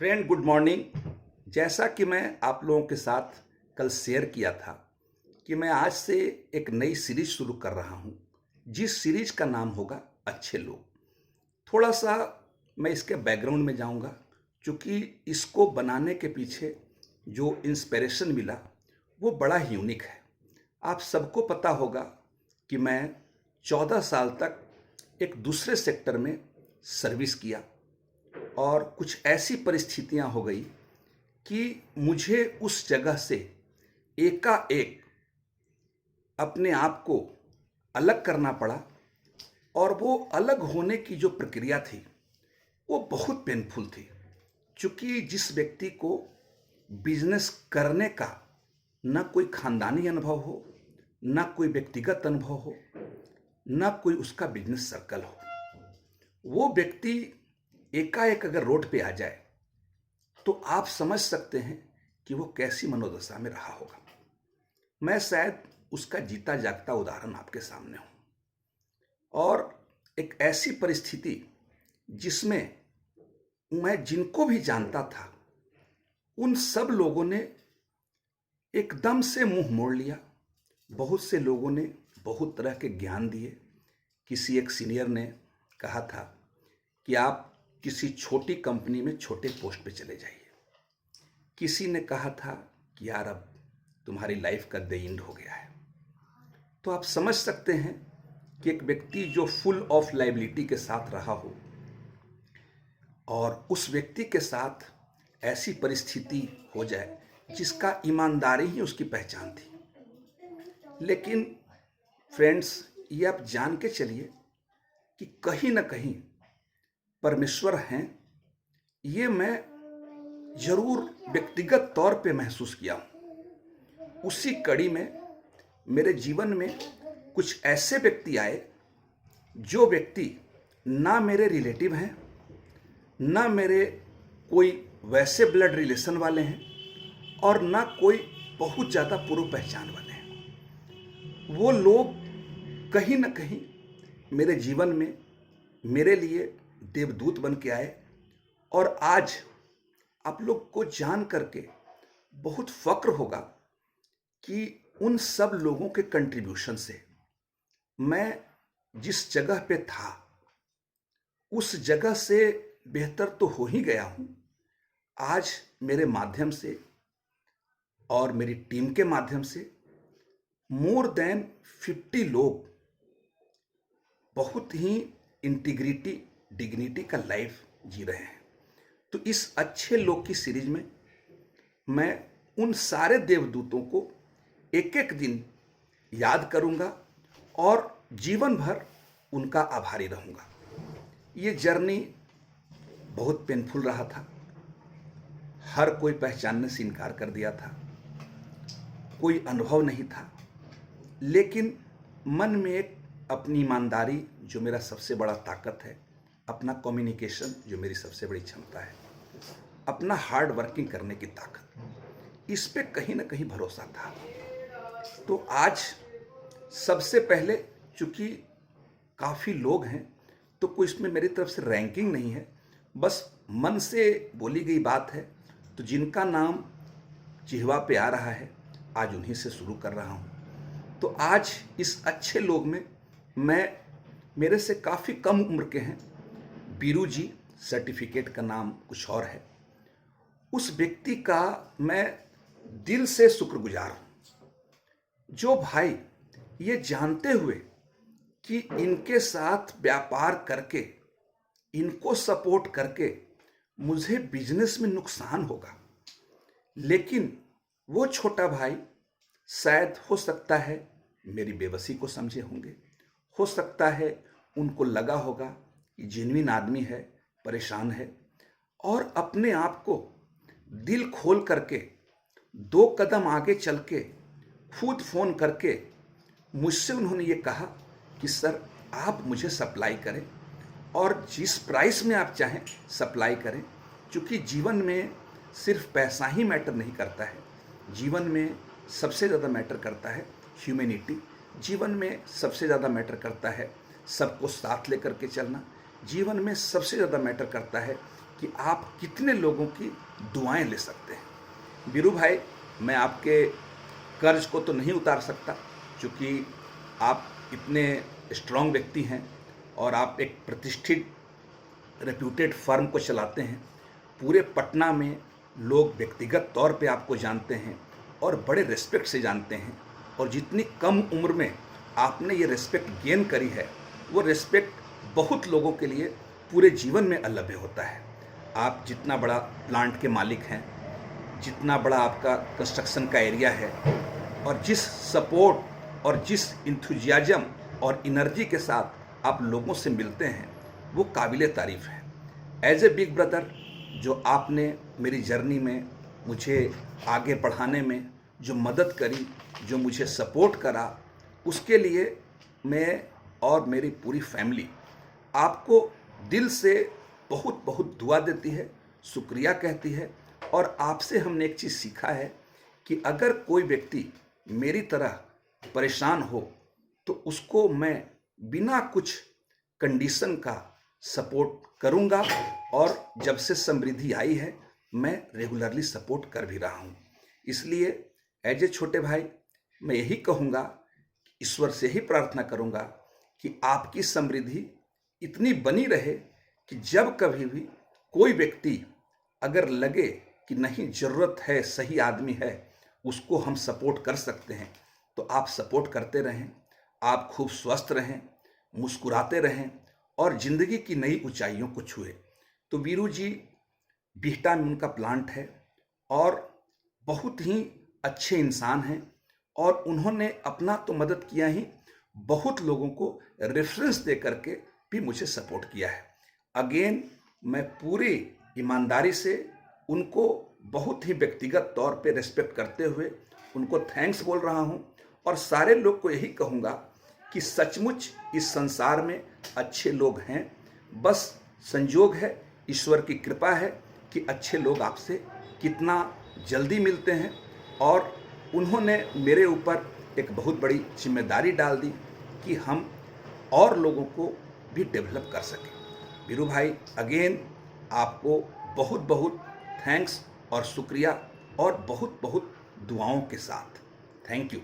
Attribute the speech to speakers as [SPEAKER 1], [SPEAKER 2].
[SPEAKER 1] Friend, good morning. जैसा कि मैं आप लोगों के साथ कल शेयर किया था कि मैं आज से एक नई सीरीज शुरू कर रहा हूं, जिस सीरीज का नाम होगा अच्छे लोग। थोड़ा सा मैं इसके बैकग्राउंड में जाऊंगा, क्योंकि इसको बनाने के पीछे जो इंस्पिरेशन मिला वो बड़ा ही यूनिक है। आप सबको पता होगा कि मैं 14 साल तक एक दूसरे सेक्टर में सर्विस किया और कुछ ऐसी परिस्थितियां हो गई कि मुझे उस जगह से एकाएक अपने आप को अलग करना पड़ा। और वो अलग होने की जो प्रक्रिया थी वो बहुत पेनफुल थी, क्योंकि जिस व्यक्ति को बिजनेस करने का ना कोई खानदानी अनुभव हो, ना कोई व्यक्तिगत अनुभव हो, ना कोई उसका बिजनेस सर्कल हो, वो व्यक्ति एकाएक अगर रोड पे आ जाए तो आप समझ सकते हैं कि वो कैसी मनोदशा में रहा होगा। मैं शायद उसका जीता जागता उदाहरण आपके सामने हूं। और एक ऐसी परिस्थिति जिसमें मैं जिनको भी जानता था उन सब लोगों ने एकदम से मुंह मोड़ लिया। बहुत से लोगों ने बहुत तरह के ज्ञान दिए। किसी एक सीनियर ने कहा था कि आप किसी छोटी कंपनी में छोटे पोस्ट पे चले जाइए। किसी ने कहा था कि यार अब तुम्हारी लाइफ का द एंड हो गया है। तो आप समझ सकते हैं कि एक व्यक्ति जो फुल ऑफ लाइबिलिटी के साथ रहा हो और उस व्यक्ति के साथ ऐसी परिस्थिति हो जाए जिसका ईमानदारी ही उसकी पहचान थी। लेकिन फ्रेंड्स, ये आप जान के चलिए कि कहीं ना कहीं परमेश्वर हैं। ये मैं जरूर व्यक्तिगत तौर पे महसूस किया हूँ। उसी कड़ी में मेरे जीवन में कुछ ऐसे व्यक्ति आए जो व्यक्ति ना मेरे रिलेटिव हैं, ना मेरे कोई वैसे ब्लड रिलेशन वाले हैं, और ना कोई बहुत ज़्यादा पूर्व पहचान वाले हैं। वो लोग कहीं ना कहीं मेरे जीवन में मेरे लिए देवदूत बन के आए। और आज आप लोग को जान करके बहुत फक्र होगा कि उन सब लोगों के कंट्रीब्यूशन से मैं जिस जगह पे था उस जगह से बेहतर तो हो ही गया हूं। आज मेरे माध्यम से और मेरी टीम के माध्यम से मोर देन 50 लोग बहुत ही इंटीग्रिटी डिग्निटी का लाइफ जी रहे हैं। तो इस अच्छे लोग की सीरीज में मैं उन सारे देवदूतों को एक एक दिन याद करूंगा और जीवन भर उनका आभारी रहूंगा। ये जर्नी बहुत पेनफुल रहा था। हर कोई पहचानने से इनकार कर दिया था, कोई अनुभव नहीं था। लेकिन मन में एक अपनी ईमानदारी जो मेरा सबसे बड़ा ताकत है, अपना कम्युनिकेशन जो मेरी सबसे बड़ी क्षमता है, अपना हार्ड वर्किंग करने की ताकत, इस पे कहीं ना कहीं भरोसा था। तो आज सबसे पहले, चूंकि काफ़ी लोग हैं तो कोई इसमें मेरी तरफ से रैंकिंग नहीं है, बस मन से बोली गई बात है। तो जिनका नाम जिह्वा पे आ रहा है आज उन्हीं से शुरू कर रहा हूँ। तो आज इस अच्छे लोग में मैं, मेरे से काफ़ी कम उम्र के हैं, बीरू जी, सर्टिफिकेट का नाम कुछ और है, उस व्यक्ति का मैं दिल से शुक्रगुजार हूं। जो भाई ये जानते हुए कि इनके साथ व्यापार करके, इनको सपोर्ट करके मुझे बिजनेस में नुकसान होगा, लेकिन वो छोटा भाई शायद हो सकता है मेरी बेबसी को समझे होंगे, हो सकता है उनको लगा होगा कि जेन्युइन आदमी है, परेशान है, और अपने आप को दिल खोल करके 2 कदम आगे चल के खुद फोन करके मुझसे उन्होंने ये कहा कि सर आप मुझे सप्लाई करें और जिस प्राइस में आप चाहें सप्लाई करें, क्योंकि जीवन में सिर्फ पैसा ही मैटर नहीं करता है। जीवन में सबसे ज़्यादा मैटर करता है ह्यूमैनिटी। जीवन में सबसे ज़्यादा मैटर करता है सबको साथ लेकर के चलना। जीवन में सबसे ज़्यादा मैटर करता है कि आप कितने लोगों की दुआएं ले सकते हैं। वीरू भाई, मैं आपके कर्ज को तो नहीं उतार सकता, क्योंकि आप इतने स्ट्रांग व्यक्ति हैं और आप एक प्रतिष्ठित रेप्यूटेड फर्म को चलाते हैं। पूरे पटना में लोग व्यक्तिगत तौर पे आपको जानते हैं और बड़े रिस्पेक्ट से जानते हैं, और जितनी कम उम्र में आपने ये रिस्पेक्ट गेन करी है, वो रिस्पेक्ट बहुत लोगों के लिए पूरे जीवन में अलभ्य होता है। आप जितना बड़ा प्लांट के मालिक हैं, जितना बड़ा आपका कंस्ट्रक्शन का एरिया है, और जिस सपोर्ट और जिस इंथुजियाज्म और एनर्जी के साथ आप लोगों से मिलते हैं, वो काबिले तारीफ़ है। एज ए बिग ब्रदर, जो आपने मेरी जर्नी में मुझे आगे बढ़ाने में जो मदद करी, जो मुझे सपोर्ट करा, उसके लिए मैं और मेरी पूरी फैमिली आपको दिल से बहुत बहुत दुआ देती है, शुक्रिया कहती है। और आपसे हमने एक चीज़ सीखा है कि अगर कोई व्यक्ति मेरी तरह परेशान हो तो उसको मैं बिना कुछ कंडीशन का सपोर्ट करूंगा, और जब से समृद्धि आई है मैं रेगुलरली सपोर्ट कर भी रहा हूं। इसलिए एज ए छोटे भाई मैं यही कहूँगा, ईश्वर से ही प्रार्थना करूँगा कि आपकी समृद्धि इतनी बनी रहे कि जब कभी भी कोई व्यक्ति अगर लगे कि नहीं ज़रूरत है, सही आदमी है, उसको हम सपोर्ट कर सकते हैं, तो आप सपोर्ट करते रहें। आप खूब स्वस्थ रहें, मुस्कुराते रहें और ज़िंदगी की नई ऊंचाइयों को छुए। तो वीरू जी, बिहटा में उनका प्लांट है और बहुत ही अच्छे इंसान हैं, और उन्होंने अपना तो मदद किया ही, बहुत लोगों को रेफरेंस दे करके भी मुझे सपोर्ट किया है। अगेन मैं पूरी ईमानदारी से उनको बहुत ही व्यक्तिगत तौर पे रिस्पेक्ट करते हुए उनको थैंक्स बोल रहा हूँ, और सारे लोग को यही कहूँगा कि सचमुच इस संसार में अच्छे लोग हैं। बस संयोग है, ईश्वर की कृपा है कि अच्छे लोग आपसे कितना जल्दी मिलते हैं, और उन्होंने मेरे ऊपर एक बहुत बड़ी जिम्मेदारी डाल दी कि हम और लोगों को भी डेवलप कर सकें। वीरू भाई, अगेन आपको बहुत बहुत थैंक्स और शुक्रिया, और बहुत बहुत दुआओं के साथ थैंक यू।